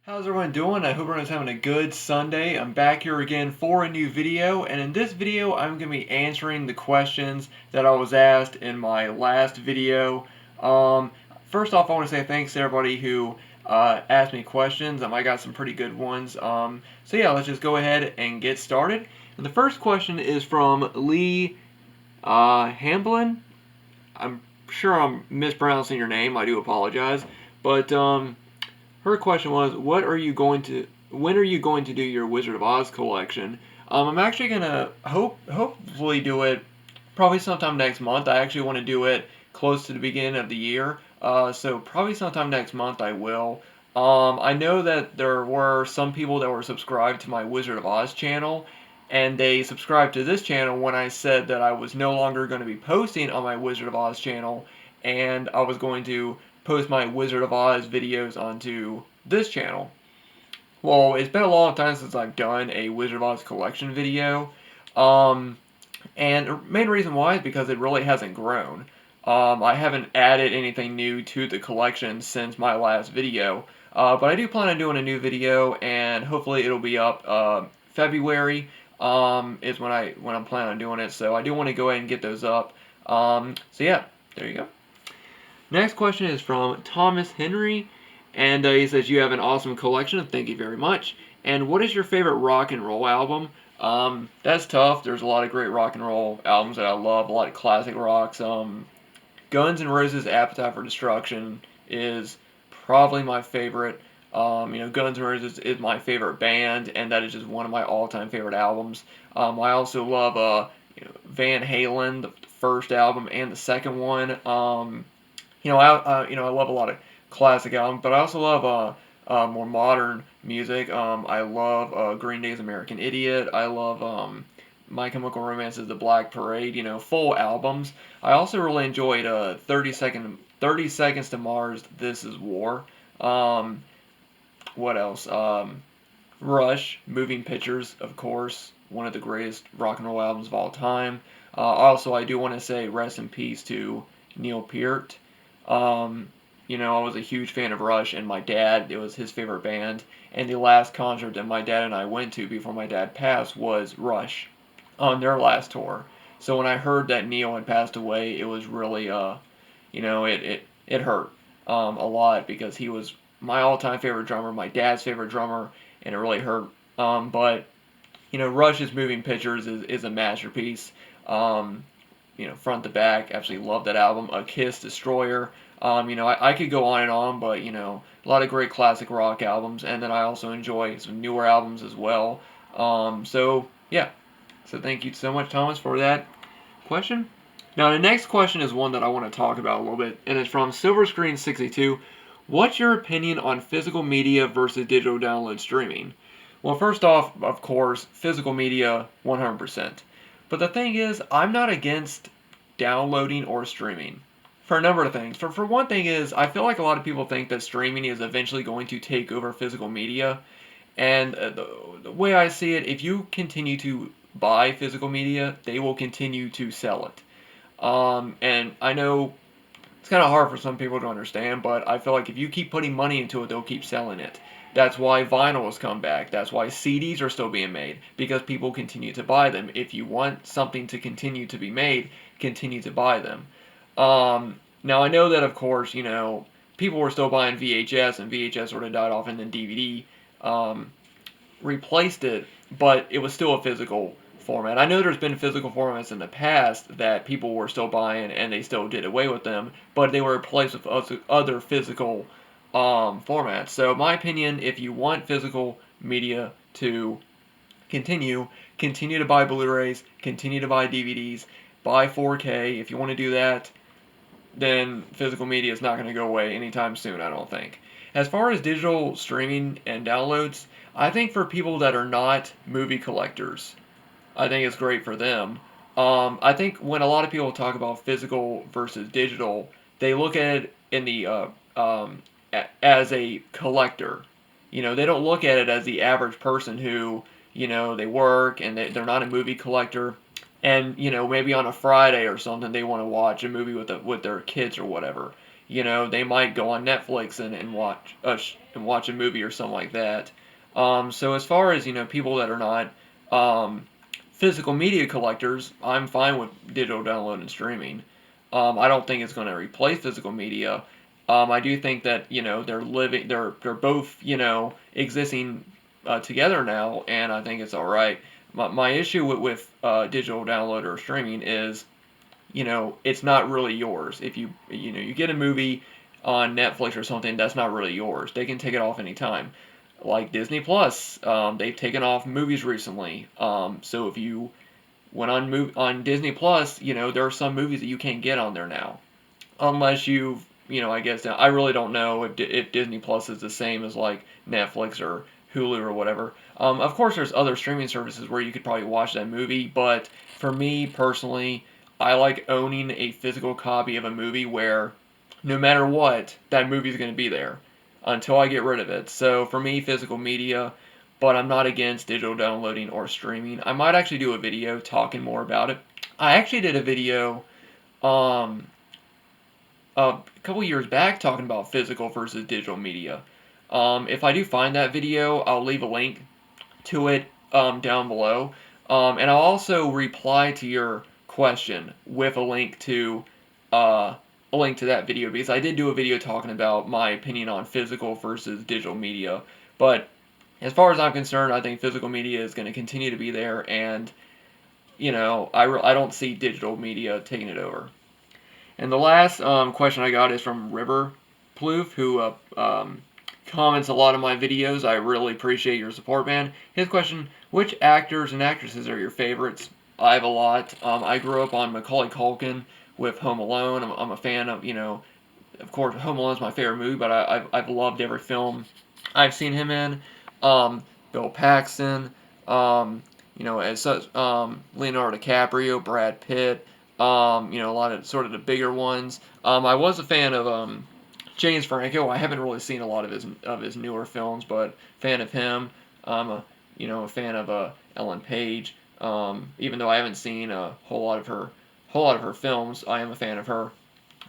How's everyone doing? I hope everyone's having a good Sunday. I'm back here again for a new video, and in this video I'm going to be answering the questions that I was asked in my last video. Um, First off, I want to say thanks to everybody who asked me questions. I got some pretty good ones. So yeah, let's just go ahead and get started. And the first question is from Lee Hamblin. I'm sure I'm mispronouncing your name. I do apologize. But her question was, when are you going to do your Wizard of Oz collection? I'm actually gonna hopefully do it probably sometime next month. I actually want to do it close to the beginning of the year, so probably sometime next month I will. I know that there were some people that were subscribed to my Wizard of Oz channel, and they subscribed to this channel when I said that I was no longer going to be posting on my Wizard of Oz channel, and I was going to post my Wizard of Oz videos onto this channel. Well, it's been a long time since I've done a Wizard of Oz collection video. Um, and the main reason why is because it really hasn't grown. I haven't added anything new to the collection since my last video. But I do plan on doing a new video, and hopefully it'll be up February. Is when I'm planning on doing it. So I do want to go ahead and get those up. So yeah, there you go. Next question is from Thomas Henry, and he says, "You have an awesome collection. Thank you very much. And what is your favorite rock and roll album?" That's tough. There's a lot of great rock and roll albums that I love. A lot of classic rocks. Guns N' Roses' "Appetite for Destruction" is probably my favorite. Guns N' Roses is my favorite band, and that is just one of my all-time favorite albums. I also love Van Halen, the first album and the second one. I love a lot of classic albums, but I also love more modern music. I love Green Day's American Idiot. I love My Chemical Romance's The Black Parade. Full albums. I also really enjoyed 30 Seconds to Mars. This Is War. Um, what else? Rush, Moving Pictures, of course, one of the greatest rock and roll albums of all time. Also, I do want to say rest in peace to Neil Peart. Um, I was a huge fan of Rush, and my dad, it was his favorite band. And the last concert that my dad and I went to before my dad passed was Rush on their last tour. So when I heard that Neil had passed away, it was really, it hurt a lot because he was my all-time favorite drummer, my dad's favorite drummer, and it really hurt. But Rush's Moving Pictures is a masterpiece. Um, Front to back, absolutely love that album. A Kiss, Destroyer. I could go on and on, but a lot of great classic rock albums, and then I also enjoy some newer albums as well. So yeah, so thank you so much, Thomas, for that question. Now the next question is one that I want to talk about a little bit, and it's from Silver Screen 62. What's your opinion on physical media versus digital download streaming? Well, first off, of course, physical media 100%. But the thing is, I'm not against downloading or streaming for a number of things. For one thing is, I feel like a lot of people think that streaming is eventually going to take over physical media. And the way I see it, if you continue to buy physical media, they will continue to sell it. And I know it's kind of hard for some people to understand, but I feel like if you keep putting money into it, they'll keep selling it. That's why vinyl has come back. That's why CDs are still being made, because people continue to buy them. If you want something to continue to be made, continue to buy them. Now I know that, of course, people were still buying VHS, and VHS sort of died off, and then DVD replaced it, but it was still a physical format. I know there's been physical formats in the past that people were still buying and they still did away with them, but they were replaced with other physical formats. So, my opinion, if you want physical media to continue to buy Blu-rays, continue to buy DVDs, buy 4K. If you want to do that, then physical media is not going to go away anytime soon, I don't think. As far as digital streaming and downloads, I think for people that are not movie collectors, I think it's great for them. I think when a lot of people talk about physical versus digital, they look at it in the as a collector. They don't look at it as the average person who they work and they're not a movie collector, and maybe on a Friday or something they want to watch a movie with their kids or whatever. they might go on Netflix and watch a movie or something like that. So as far as people that are not physical media collectors, I'm fine with digital download and streaming. I don't think it's going to replace physical media. I do think that they're both existing together now, and I think it's all right. My issue with digital download or streaming is it's not really yours. If you get a movie on Netflix or something, that's not really yours. They can take it off anytime. Like Disney Plus, they've taken off movies recently. So if you went on Disney Plus, there are some movies that you can't get on there now, unless I guess I really don't know if Disney Plus is the same as like Netflix or Hulu or whatever. Of course, there's other streaming services where you could probably watch that movie, but for me personally, I like owning a physical copy of a movie where no matter what, that movie is going to be there until I get rid of it. So for me, physical media, but I'm not against digital downloading or streaming. I might actually do a video talking more about it. I actually did a video um, a couple years back talking about physical versus digital media. If I do find that video, I'll leave a link to it down below. And I'll also reply to your question with a link to that video because I did do a video talking about my opinion on physical versus digital media. But as far as I'm concerned, I think physical media is going to continue to be there, and I don't see digital media taking it over. And the last question I got is from River Plouffe, who comments a lot of my videos. I really appreciate your support, man. His question: which actors and actresses are your favorites? I have a lot. I grew up on Macaulay Culkin with Home Alone. I'm a fan of course, Home Alone is my favorite movie, but I've loved every film I've seen him in. Bill Paxton, as such, Leonardo DiCaprio, Brad Pitt, a lot of sort of the bigger ones. I was a fan of James Franco. I haven't really seen a lot of his newer films, but fan of him. I'm a fan of Ellen Page. Even though I haven't seen a whole lot of her films, I am a fan of her.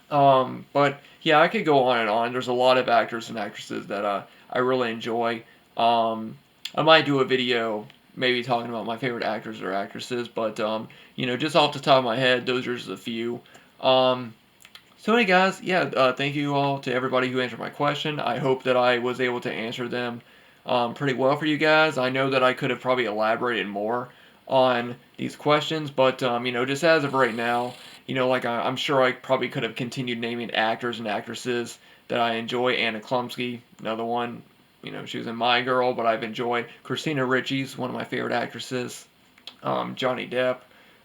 But yeah, I could go on and on. There's a lot of actors and actresses that I really enjoy. I might do a video maybe talking about my favorite actors or actresses, but just off the top of my head, those are just a few. So anyway, guys, yeah, thank you all to everybody who answered my question. I hope that I was able to answer them pretty well for you guys. I know that I could have probably elaborated more on these questions, but just as of right now, I'm sure I probably could have continued naming actors and actresses that I enjoy. Anna Chlumsky, another one. She was in My Girl, but I've enjoyed. Christina Ricci's one of my favorite actresses. Johnny Depp.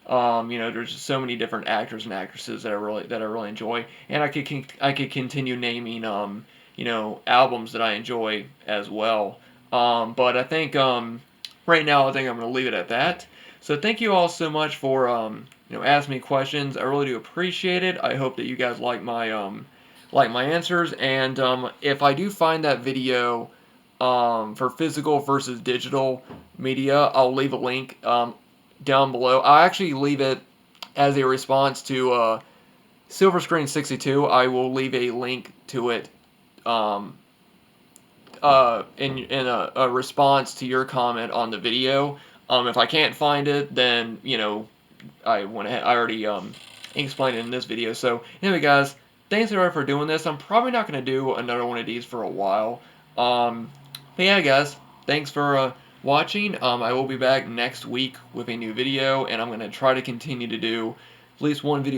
There's just so many different actors and actresses that I really enjoy, and I could continue naming albums that I enjoy as well. But I think right now I think I'm going to leave it at that. So thank you all so much for asking me questions. I really do appreciate it. I hope that you guys like my answers, and if I do find that video for physical versus digital media, I'll leave a link down below. I'll actually leave it as a response to Silver Screen 62. I will leave a link to it in a response to your comment on the video. If I can't find it, then I went ahead. I already explained it in this video. So anyway, guys, thanks everyone for doing this. I'm probably not going to do another one of these for a while. But yeah, guys, thanks for watching. I will be back next week with a new video, and I'm going to try to continue to do at least one video